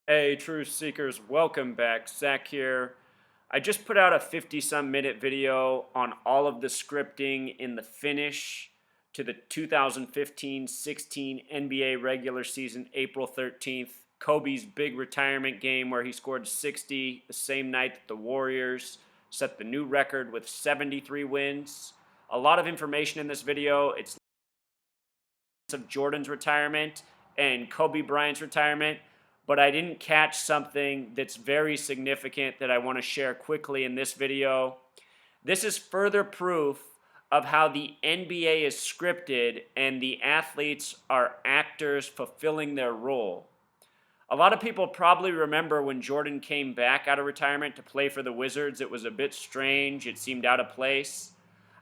Hey, Truth Seekers, welcome back. Zach here. I just put out a 50-some minute video on all of the scripting in the finish to the 2015-16 NBA regular season, April 13th. Kobe's big retirement game where he scored 60 the same night that the Warriors set the new record with 73 wins. A lot of information in this video. It's of Jordan's retirement and Kobe Bryant's retirement, but I didn't catch something that's very significant that I want to share quickly in this video. This is further proof of how the NBA is scripted and the athletes are actors fulfilling their role. A lot of people probably remember when Jordan came back out of retirement to play for the Wizards. It was a bit strange. It seemed out of place.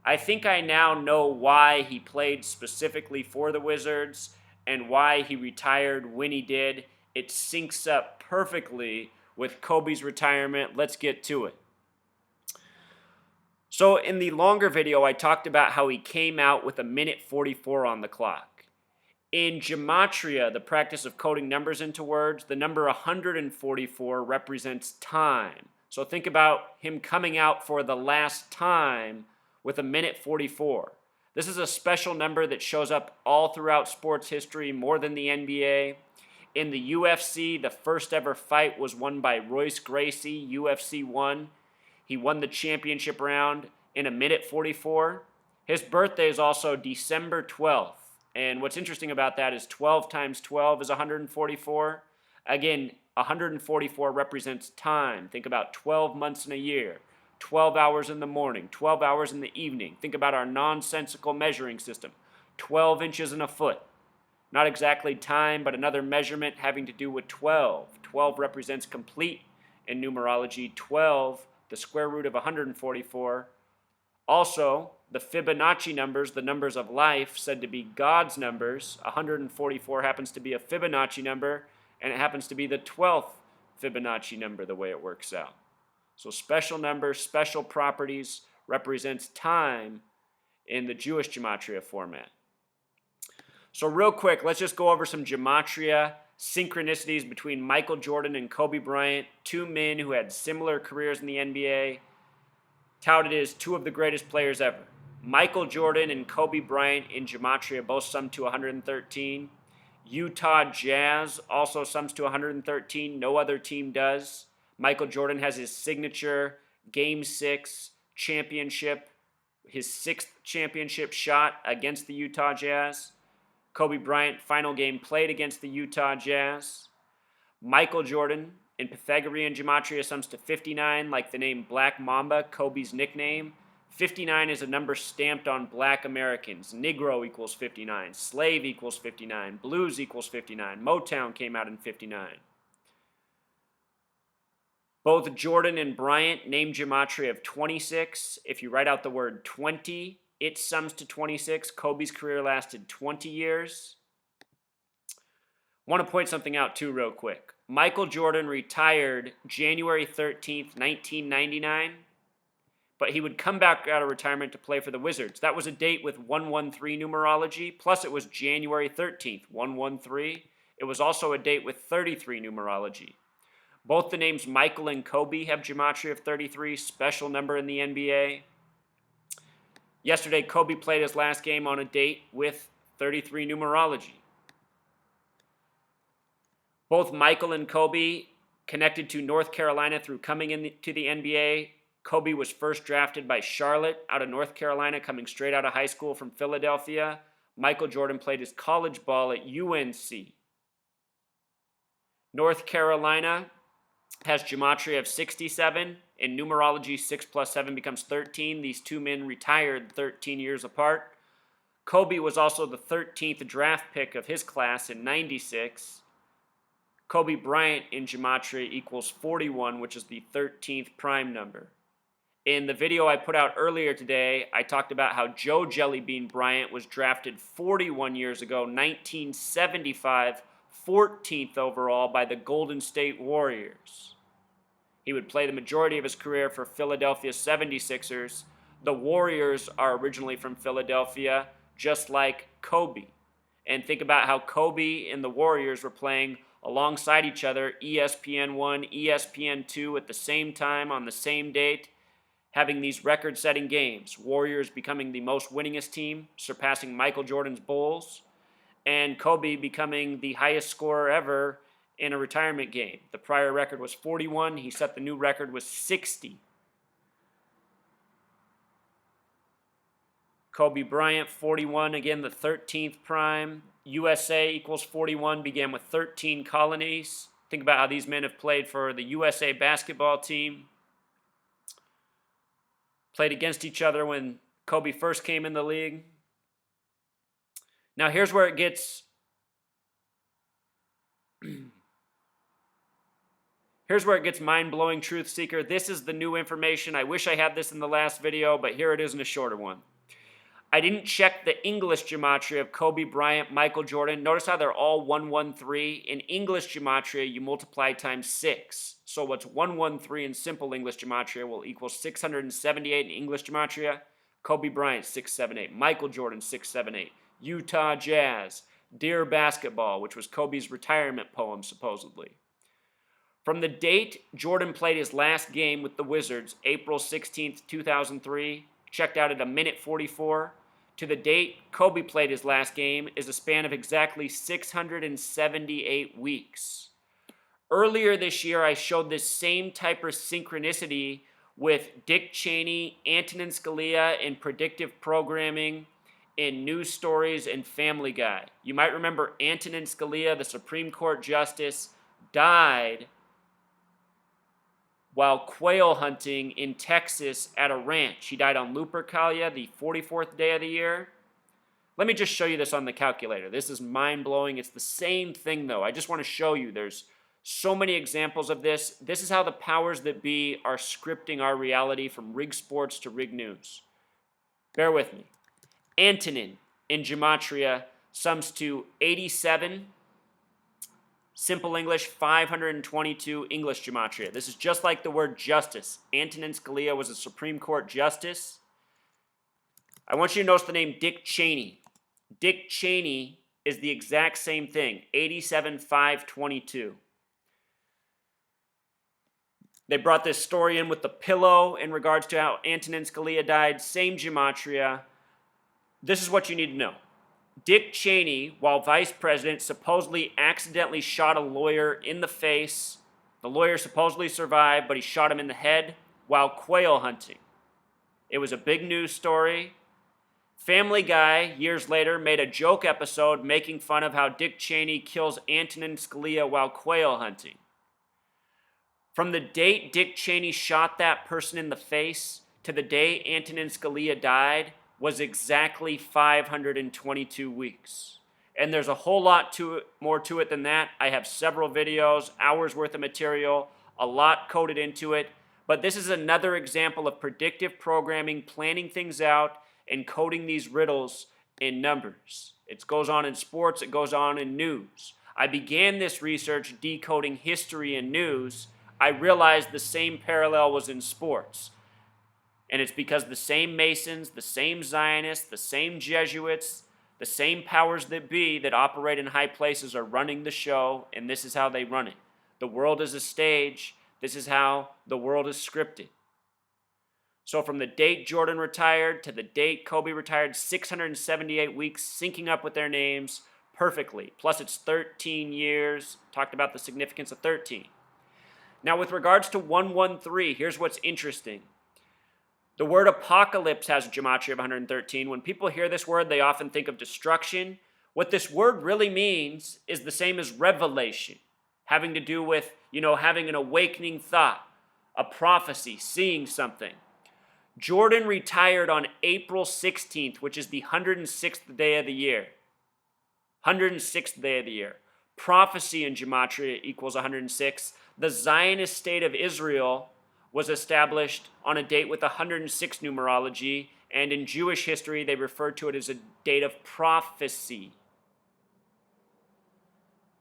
I think I now know why he played specifically for the Wizards and why he retired when he did. It syncs up perfectly with Kobe's retirement. Let's get to it. So in the longer video, I talked about how he came out with a minute 44 on the clock. In gematria, the practice of coding numbers into words, the number 144 represents time. So think about him coming out for the last time with a minute 44. This is a special number that shows up all throughout sports history, more than the NBA. In the UFC, the first ever fight was won by Royce Gracie, UFC 1. He won the championship round in a minute 44. His birthday is also December 12th. And what's interesting about that is 12 times 12 is 144. Again, 144 represents time. Think about 12 months in a year, 12 hours in the morning, 12 hours in the evening. Think about our nonsensical measuring system, 12 inches in a foot. Not exactly time, but another measurement having to do with 12. 12 represents complete in numerology. 12, the square root of 144. Also, the Fibonacci numbers, the numbers of life, said to be God's numbers. 144 happens to be a Fibonacci number, and it happens to be the 12th Fibonacci number, the way it works out. So special numbers, special properties, represents time in the Jewish gematria format. So real quick, let's just go over some gematria synchronicities between Michael Jordan and Kobe Bryant, two men who had similar careers in the NBA, touted as two of the greatest players ever. Michael Jordan and Kobe Bryant in gematria both sum to 113. Utah Jazz also sums to 113. No other team does. Michael Jordan has his signature Game 6 championship, his 6th championship shot against the Utah Jazz. Kobe Bryant, final game played against the Utah Jazz. Michael Jordan in Pythagorean gematria sums to 59, like the name Black Mamba, Kobe's nickname. 59 is a number stamped on black Americans. Negro equals 59. Slave equals 59. Blues equals 59. Motown came out in 59. Both Jordan and Bryant name gematria of 26. If you write out the word 20, it sums to 26. Kobe's career lasted 20 years. Want to point something out too real quick. Michael Jordan retired January 13th, 1999, but he would come back out of retirement to play for the Wizards. That was a date with 113 numerology, plus it was January 13th, 113. It was also a date with 33 numerology. Both the names Michael and Kobe have gematria of 33, special number in the NBA. Yesterday, Kobe played his last game on a date with 33 numerology. Both Michael and Kobe connected to North Carolina through coming into the NBA. Kobe was first drafted by Charlotte out of North Carolina, coming straight out of high school from Philadelphia. Michael Jordan played his college ball at UNC. North Carolina has gematria of 67. In numerology, 6 plus 7 becomes 13. These two men retired 13 years apart. Kobe was also the 13th draft pick of his class in 96. Kobe Bryant in gematria equals 41, which is the 13th prime number. In the video I put out earlier today, I talked about how Joe Jellybean Bryant was drafted 41 years ago, 1975, 14th overall by the Golden State Warriors. He would play the majority of his career for Philadelphia 76ers. The Warriors are originally from Philadelphia, just like Kobe. And think about how Kobe and the Warriors were playing alongside each other, ESPN1, ESPN2 at the same time on the same date, having these record-setting games. Warriors becoming the most winningest team, surpassing Michael Jordan's Bulls, and Kobe becoming the highest scorer ever in a retirement game. The prior record was 41. He set the new record with 60. Kobe Bryant, 41, again the 13th prime. USA equals 41, began with 13 colonies. Think about how these men have played for the USA basketball team. Played against each other when Kobe first came in the league. Now here's where it gets mind-blowing, truth seeker. This is the new information. I wish I had this in the last video, but here it is in a shorter one. I didn't check the English gematria of Kobe Bryant, Michael Jordan. Notice how they're all 113. In English gematria, you multiply times 6. So what's 113 in simple English gematria will equal 678 in English gematria. Kobe Bryant, 678. Michael Jordan, 678. Utah Jazz. Dear Basketball, which was Kobe's retirement poem, supposedly. From the date Jordan played his last game with the Wizards, April 16th, 2003, checked out at 1:44, to the date Kobe played his last game is a span of exactly 678 weeks. Earlier this year, I showed this same type of synchronicity with Dick Cheney, Antonin Scalia in predictive programming, in news stories, and Family Guy. You might remember Antonin Scalia, the Supreme Court Justice, died while quail hunting in Texas at a ranch. He died on Lupercalia, the 44th day of the year. Let me just show you this on the calculator. This is mind-blowing. It's the same thing, though. I just want to show you. There's so many examples of this. This is how the powers that be are scripting our reality from rig sports to rig news. Bear with me. Antonin in gematria sums to 87. Simple English, 522 English gematria. This is just like the word justice. Antonin Scalia was a Supreme Court justice. I want you to notice the name Dick Cheney. Dick Cheney is the exact same thing, 87,522. They brought this story in with the pillow in regards to how Antonin Scalia died. Same gematria. This is what you need to know. Dick Cheney, while vice president, supposedly accidentally shot a lawyer in the face. The lawyer supposedly survived, but he shot him in the head while quail hunting. It was a big news story. Family Guy, years later, made a joke episode making fun of how Dick Cheney kills Antonin Scalia while quail hunting. From the date Dick Cheney shot that person in the face to the day Antonin Scalia died was exactly 522 weeks. And there's a whole lot more to it than that. I have several videos, hours worth of material, a lot coded into it. But this is another example of predictive programming, planning things out, and coding these riddles in numbers. It goes on in sports, it goes on in news. I began this research decoding history and news. I realized the same parallel was in sports. And it's because the same Masons, the same Zionists, the same Jesuits, the same powers that be that operate in high places are running the show, and this is how they run it. The world is a stage. This is how the world is scripted. So from the date Jordan retired to the date Kobe retired, 678 weeks, syncing up with their names perfectly. Plus it's 13 years. Talked about the significance of 13. Now with regards to 113, here's what's interesting. The word apocalypse has a gematria of 113. When people hear this word, they often think of destruction. What this word really means is the same as revelation, having to do with, having an awakening thought, a prophecy, seeing something. Jordan retired on April 16th, which is the 106th day of the year. 106th day of the year. Prophecy in gematria equals 106. The Zionist state of Israel was established on a date with 106 numerology, and in Jewish history, they referred to it as a date of prophecy.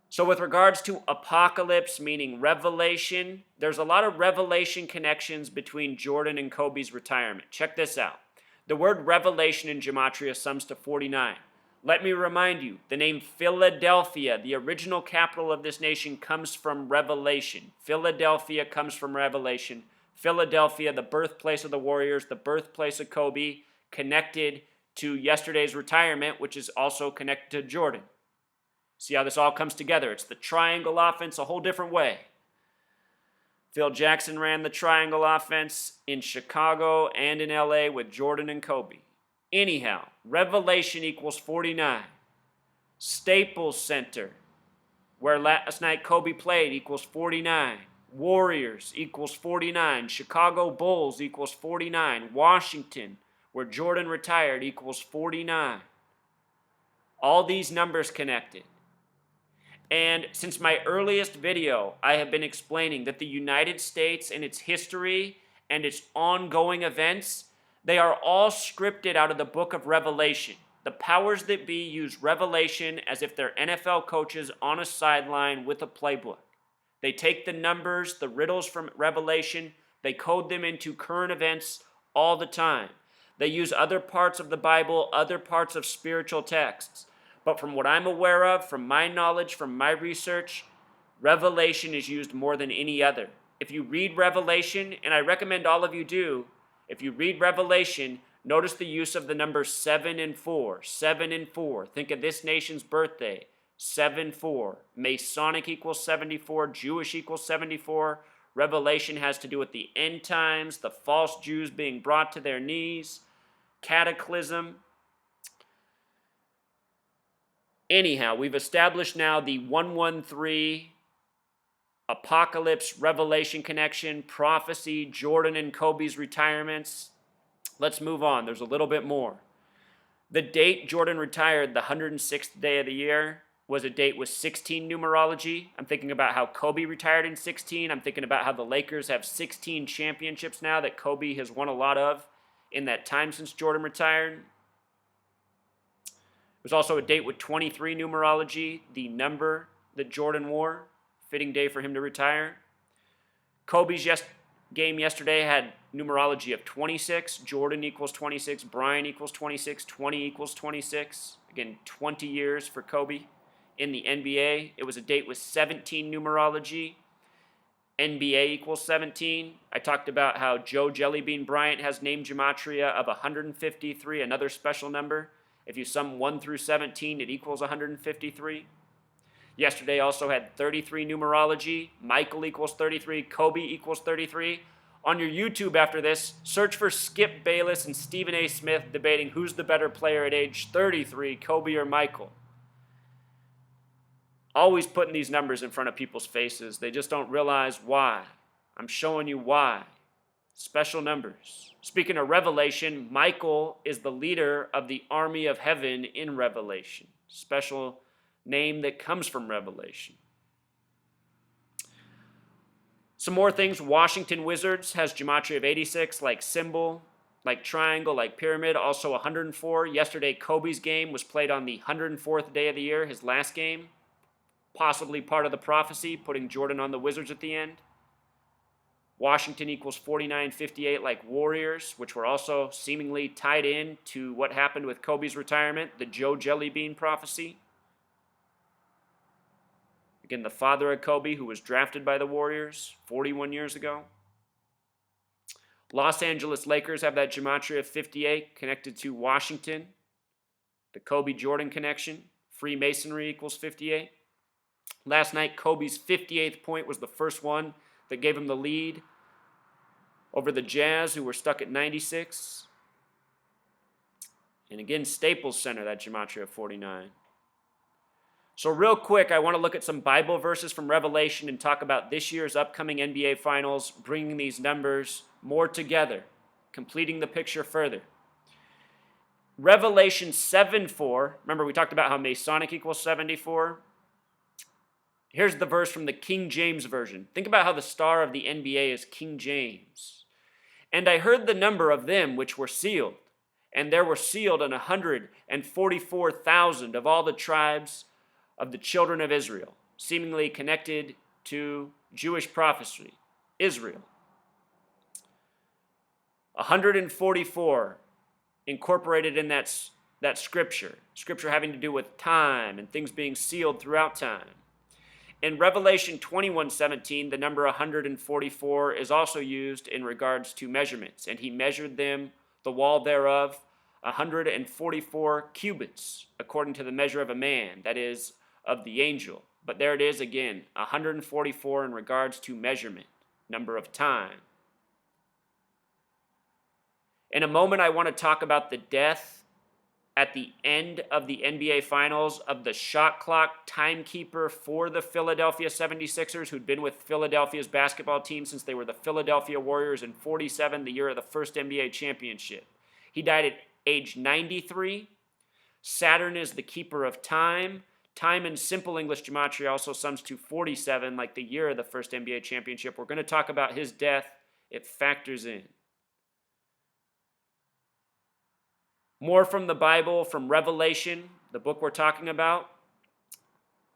So with regards to apocalypse, meaning revelation, there's a lot of revelation connections between Jordan and Kobe's retirement. Check this out. The word revelation in gematria sums to 49. Let me remind you, the name Philadelphia, the original capital of this nation, comes from Revelation. Philadelphia comes from Revelation. Philadelphia, the birthplace of the Warriors, the birthplace of Kobe, connected to yesterday's retirement, which is also connected to Jordan. See how this all comes together? It's the triangle offense a whole different way. Phil Jackson ran the triangle offense in Chicago and in LA with Jordan and Kobe. Anyhow, Revelation equals 49. Staples Center, where last night Kobe played, equals 49. Warriors equals 49. Chicago Bulls equals 49. Washington, where Jordan retired, equals 49. All these numbers connected. And since my earliest video, I have been explaining that the United States and its history and its ongoing events, they are all scripted out of the book of Revelation. The powers that be use Revelation as if they're NFL coaches on a sideline with a playbook. They take the numbers, the riddles from Revelation, they code them into current events all the time. They use other parts of the Bible, other parts of spiritual texts. But from what I'm aware of, from my knowledge, from my research, Revelation is used more than any other. If you read Revelation, and I recommend all of you do, if you read Revelation, notice the use of the numbers 7 and 4. 7 and 4. Think of this nation's birthday. 7-4. Masonic equals 74. Jewish equals 74. Revelation has to do with the end times, the false Jews being brought to their knees, cataclysm. Anyhow, we've established now the 113 Apocalypse, Revelation connection, prophecy, Jordan and Kobe's retirements. Let's move on. There's a little bit more. The date Jordan retired, the 106th day of the year, was a date with 16 numerology. I'm thinking about how Kobe retired in 16. I'm thinking about how the Lakers have 16 championships now that Kobe has won a lot of in that time since Jordan retired. It was also a date with 23 numerology, the number that Jordan wore. Fitting day for him to retire. Kobe's game yesterday had numerology of 26. Jordan equals 26. Bryant equals 26. 20 equals 26. Again, 20 years for Kobe. In the NBA, it was a date with 17 numerology. NBA equals 17. I talked about how Joe Jellybean Bryant has name gematria of 153, another special number. If you sum 1 through 17, it equals 153. Yesterday also had 33 numerology. Michael equals 33. Kobe equals 33. On your YouTube after this, search for Skip Bayless and Stephen A. Smith debating who's the better player at age 33, Kobe or Michael. Always putting these numbers in front of people's faces. They just don't realize why. I'm showing you why. Special numbers. Speaking of Revelation, Michael is the leader of the army of heaven in Revelation. Special name that comes from Revelation. Some more things. Washington Wizards has gematria of 86, like symbol, like triangle, like pyramid, also 104. Yesterday, Kobe's game was played on the 104th day of the year, his last game. Possibly part of the prophecy, putting Jordan on the Wizards at the end. Washington equals 49-58 like Warriors, which were also seemingly tied in to what happened with Kobe's retirement, the Joe Jellybean prophecy. Again, the father of Kobe, who was drafted by the Warriors 41 years ago. Los Angeles Lakers have that gematria of 58 connected to Washington. The Kobe-Jordan connection. Freemasonry equals 58. Last night, Kobe's 58th point was the first one that gave him the lead over the Jazz, who were stuck at 96. And again, Staples Center, that gematria of 49. So real quick, I want to look at some Bible verses from Revelation and talk about this year's upcoming NBA Finals, bringing these numbers more together, completing the picture further. Revelation 7:4, remember we talked about how Masonic equals 74? Here's the verse from the King James Version. Think about how the star of the NBA is King James. And I heard the number of them which were sealed, and there were sealed 144,000 of all the tribes of the children of Israel, seemingly connected to Jewish prophecy, Israel. 144 incorporated in that That's Scripture. Scripture having to do with time and things being sealed throughout time. In Revelation 21:17, the number 144 is also used in regards to measurements. And he measured them, the wall thereof, 144 cubits, according to the measure of a man, that is, of the angel. But there it is again, 144 in regards to measurement, number of time. In a moment, I want to talk about the death at the end of the NBA Finals of the shot clock timekeeper for the Philadelphia 76ers, who'd been with Philadelphia's basketball team since they were the Philadelphia Warriors in 47, the year of the first NBA championship. He died at age 93. Saturn is the keeper of time. Time in simple English gematria also sums to 47, like the year of the first NBA championship. We're going to talk about his death. It factors in. More from the Bible, from Revelation, the book we're talking about.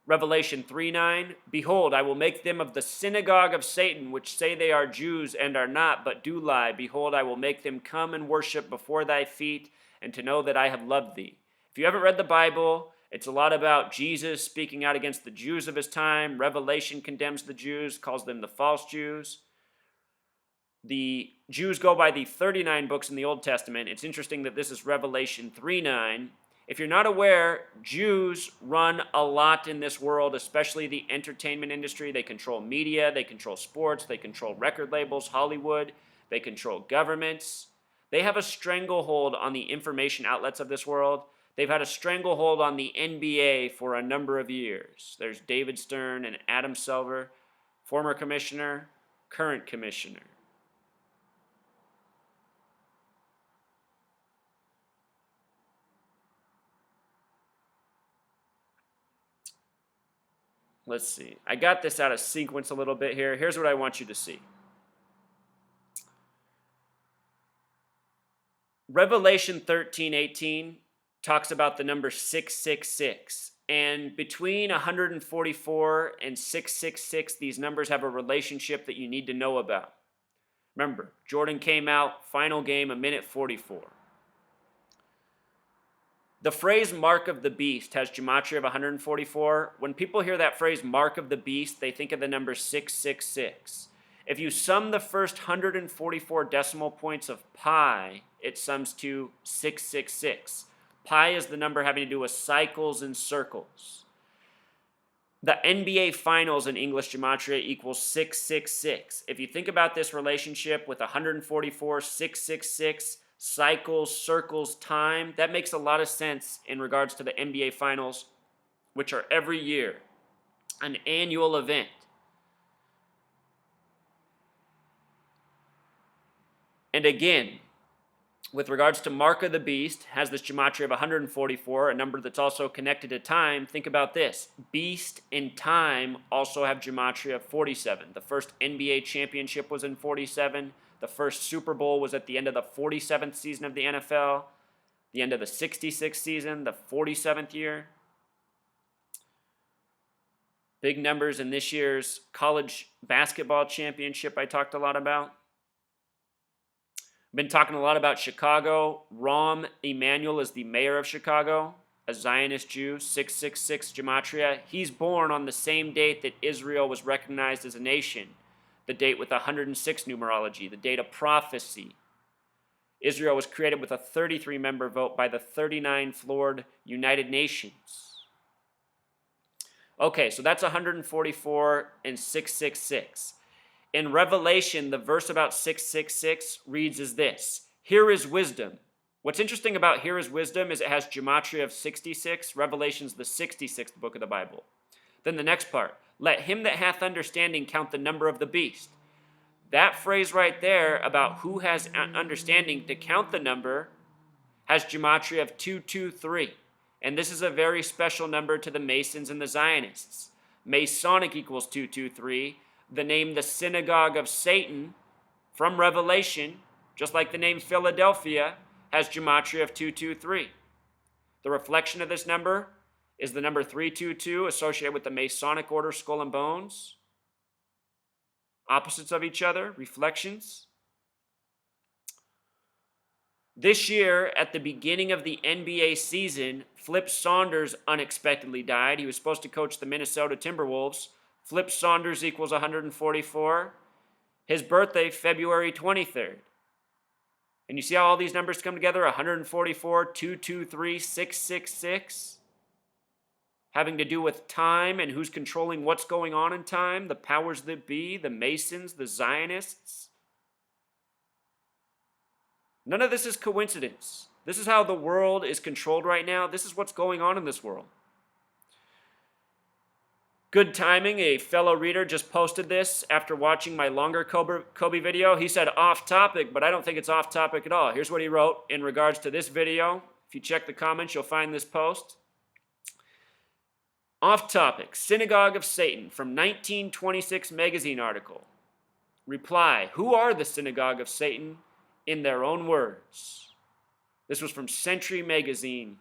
Revelation 3:9, behold, I will make them of the synagogue of Satan, which say they are Jews and are not, but do lie. Behold, I will make them come and worship before thy feet, and to know that I have loved thee. If you haven't read the Bible, it's a lot about Jesus speaking out against the Jews of his time. Revelation condemns the Jews, calls them the false Jews. The Jews go by the 39 books in the Old Testament. It's interesting that this is Revelation 3:9. If you're not aware, Jews run a lot in this world, especially the entertainment industry. They control media, they control sports, they control record labels, Hollywood, they control governments. They have a stranglehold on the information outlets of this world. They've had a stranglehold on the NBA for a number of years. There's David Stern and Adam Silver, former commissioner, current commissioner. Let's see. I got this out of sequence a little bit here. Here's what I want you to see. Revelation 13:18 talks about the number 666. And between 144 and 666, these numbers have a relationship that you need to know about. Remember, Jordan came out, final game, 1:44. The phrase mark of the beast has gematria of 144. When people hear that phrase mark of the beast, they think of the number 666. If you sum the first 144 decimal points of pi, it sums to 666. Pi is the number having to do with cycles and circles. The NBA Finals in English gematria equals 666. If you think about this relationship with 144, 666, cycles, circles, time, that makes a lot of sense in regards to the NBA Finals, which are every year, an annual event. And again, with regards to mark of the beast, has this gematria of 144, a number that's also connected to time. Think about this. Beast and time also have gematria of 47. The first NBA championship was in 47. The first Super Bowl was at the end of the 47th season of the NFL, the end of the 66th season, the 47th year. Big numbers in this year's college basketball championship I talked a lot about. I've been talking a lot about Chicago. Rahm Emanuel is the mayor of Chicago, a Zionist Jew, 666 gematria. He's born on the same date that Israel was recognized as a nation. The date with 106 numerology, the date of prophecy. Israel was created with a 33-member vote by the 39-floored United Nations. Okay, so that's 144 and 666. In Revelation, the verse about 666 reads as this: here is wisdom. What's interesting about here is wisdom is it has gematria of 66. Revelation's the 66th book of the Bible. Then the next part, let him that hath understanding count the number of the beast. That phrase right there about who has understanding to count the number has gematria of 223. And this is a very special number to the Masons and the Zionists. Masonic equals 223. The name the synagogue of Satan from Revelation, just like the name Philadelphia, has gematria of 223. The reflection of this number is the number 322 associated with the Masonic order Skull and Bones. Opposites of each other, reflections. This year, at the beginning of the NBA season, Flip Saunders unexpectedly died. He was supposed to coach the Minnesota Timberwolves. Flip Saunders equals 144. His birthday, February 23rd. And you see how all these numbers come together? 144, 223, 666. Having to do with time and who's controlling what's going on in time, the powers that be, the Masons, the Zionists. None of this is coincidence. This is how the world is controlled right now. This is what's going on in this world. Good timing. A fellow reader just posted this after watching my longer Kobe video. He said off topic, but I don't think it's off topic at all. Here's what he wrote in regards to this video. If you check the comments, you'll find this post. Off topic, Synagogue of Satan from 1926 magazine article. Reply, who are the Synagogue of Satan? In their own words. This was from Century Magazine.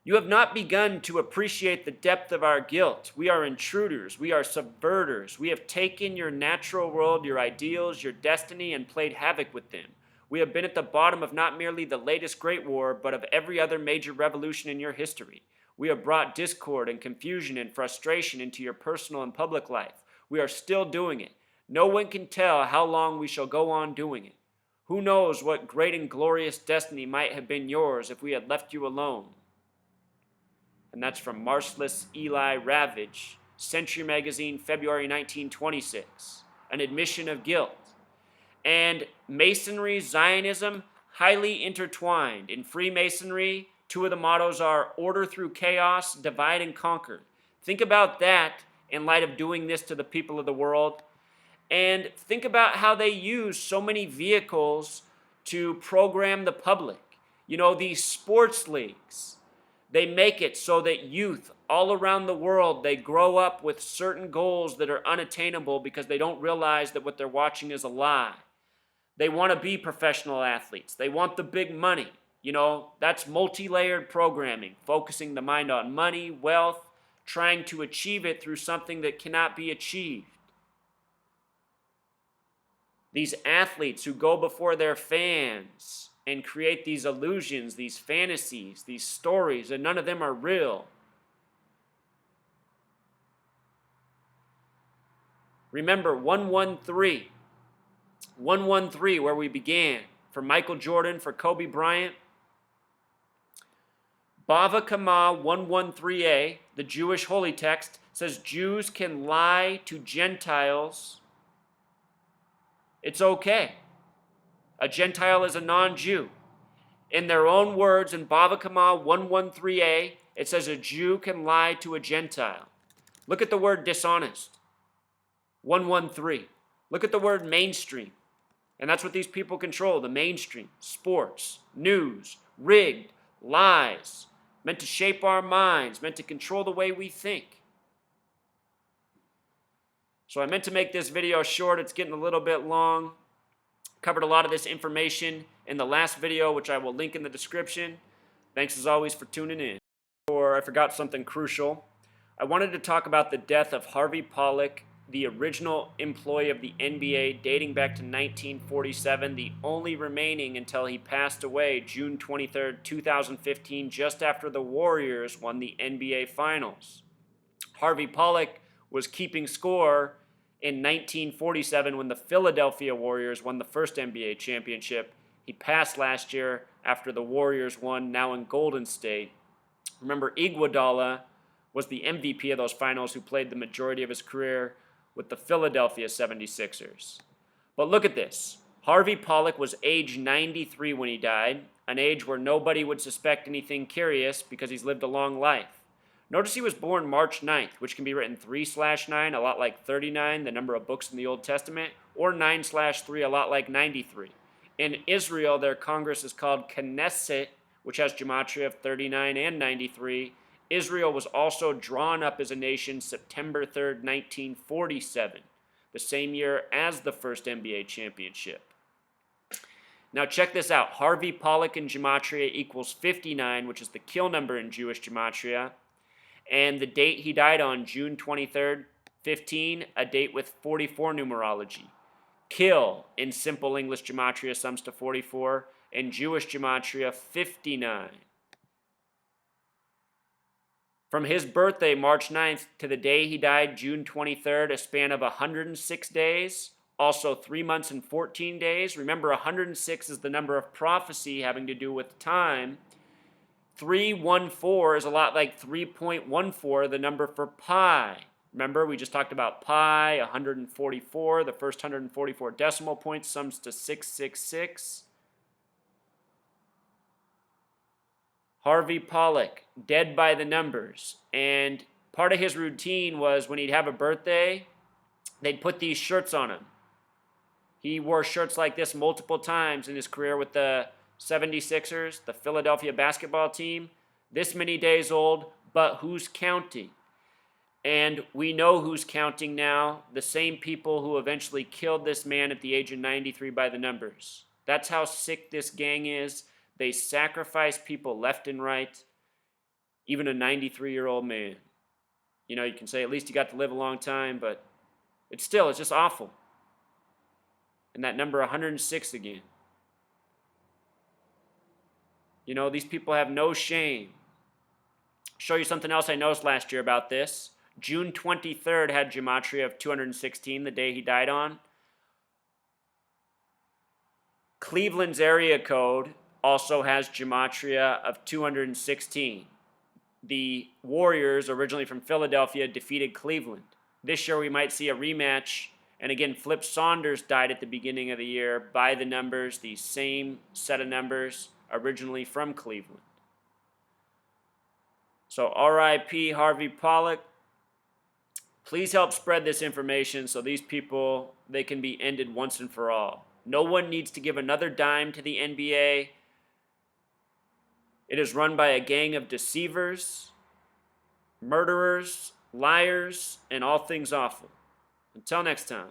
You have not begun to appreciate the depth of our guilt. We are intruders. We are subverters. We have taken your natural world, your ideals, your destiny, and played havoc with them. We have been at the bottom of not merely the latest Great War, but of every other major revolution in your history. We have brought discord and confusion and frustration into your personal and public life. We are still doing it. No one can tell how long we shall go on doing it. Who knows what great and glorious destiny might have been yours if we had left you alone? And that's from Marcellus Eli Ravage, Century Magazine, February 1926. An admission of guilt. And Masonry, Zionism, highly intertwined. In Freemasonry, two of the mottos are order through chaos, divide and conquer. Think about that in light of doing this to the people of the world. And think about how they use so many vehicles to program the public. You know, these sports leagues, they make it so that youth all around the world, they grow up with certain goals that are unattainable because they don't realize that what they're watching is a lie. They want to be professional athletes. They want the big money. You know, that's multi-layered programming, focusing the mind on money, wealth, trying to achieve it through something that cannot be achieved. These athletes who go before their fans and create these illusions, these fantasies, these stories, and none of them are real. Remember 113, where we began, for Michael Jordan, for Kobe Bryant. Bava Kama 113a, the Jewish holy text, says Jews can lie to Gentiles. It's okay. A Gentile is a non-Jew. In their own words, in Bava Kama 113a, it says a Jew can lie to a Gentile. Look at the word dishonest. 113. Look at the word mainstream. And that's what these people control, the mainstream. Sports, news, rigged, lies, meant to shape our minds, meant to control the way we think. So I meant to make this video short. It's getting a little bit long. Covered a lot of this information in the last video, which I will link in the description. Thanks as always for tuning in. Or I forgot something crucial. I wanted to talk about the death of Harvey Pollack, the original employee of the NBA dating back to 1947, the only remaining until he passed away June 23rd, 2015, just after the Warriors won the NBA Finals. Harvey Pollack was keeping score in 1947 when the Philadelphia Warriors won the first NBA championship. He passed last year after the Warriors won, now in Golden State. Remember, Iguodala was the MVP of those finals, who played the majority of his career with the Philadelphia 76ers. But look at this. Harvey Pollack was age 93 when he died, an age where nobody would suspect anything curious because he's lived a long life. Notice he was born March 9th, which can be written 3/9, a lot like 39, the number of books in the Old Testament, or 9/3, a lot like 93. In Israel, their Congress is called Knesset, which has gematria of 39 and 93. Israel was also drawn up as a nation September 3rd, 1947, the same year as the first NBA championship. Now check this out. Harvey Pollack in gematria equals 59, which is the kill number in Jewish gematria. And the date he died on, June 23rd, 15, a date with 44 numerology. Kill in simple English gematria sums to 44, and Jewish gematria 59. From his birthday, March 9th, to the day he died, June 23rd, a span of 106 days, also 3 months and 14 days. Remember, 106 is the number of prophecy having to do with time. 314 is a lot like 3.14, the number for pi. Remember, we just talked about pi, 144. The first 144 decimal points sums to 666. Harvey Pollack, dead by the numbers. And part of his routine was when he'd have a birthday, they'd put these shirts on him. He wore shirts like this multiple times in his career with the 76ers, the Philadelphia basketball team. This many days old, but who's counting? And we know who's counting now, the same people who eventually killed this man at the age of 93 by the numbers. That's how sick this gang is. They sacrifice people left and right, even a 93-year-old man. You know, you can say at least he got to live a long time, but it's just awful. And that number 106 again. You know, these people have no shame. I'll show you something else I noticed last year about this. June 23rd had gematria of 216, the day he died on. Cleveland's area code also has gematria of 216. The Warriors, originally from Philadelphia, defeated Cleveland. This year we might see a rematch. And again, Flip Saunders died at the beginning of the year by the numbers, the same set of numbers, originally from Cleveland. So R.I.P. Harvey Pollack. Please help spread this information so these people, they can be ended once and for all. No one needs to give another dime to the NBA. It is run by a gang of deceivers, murderers, liars, and all things awful. Until next time.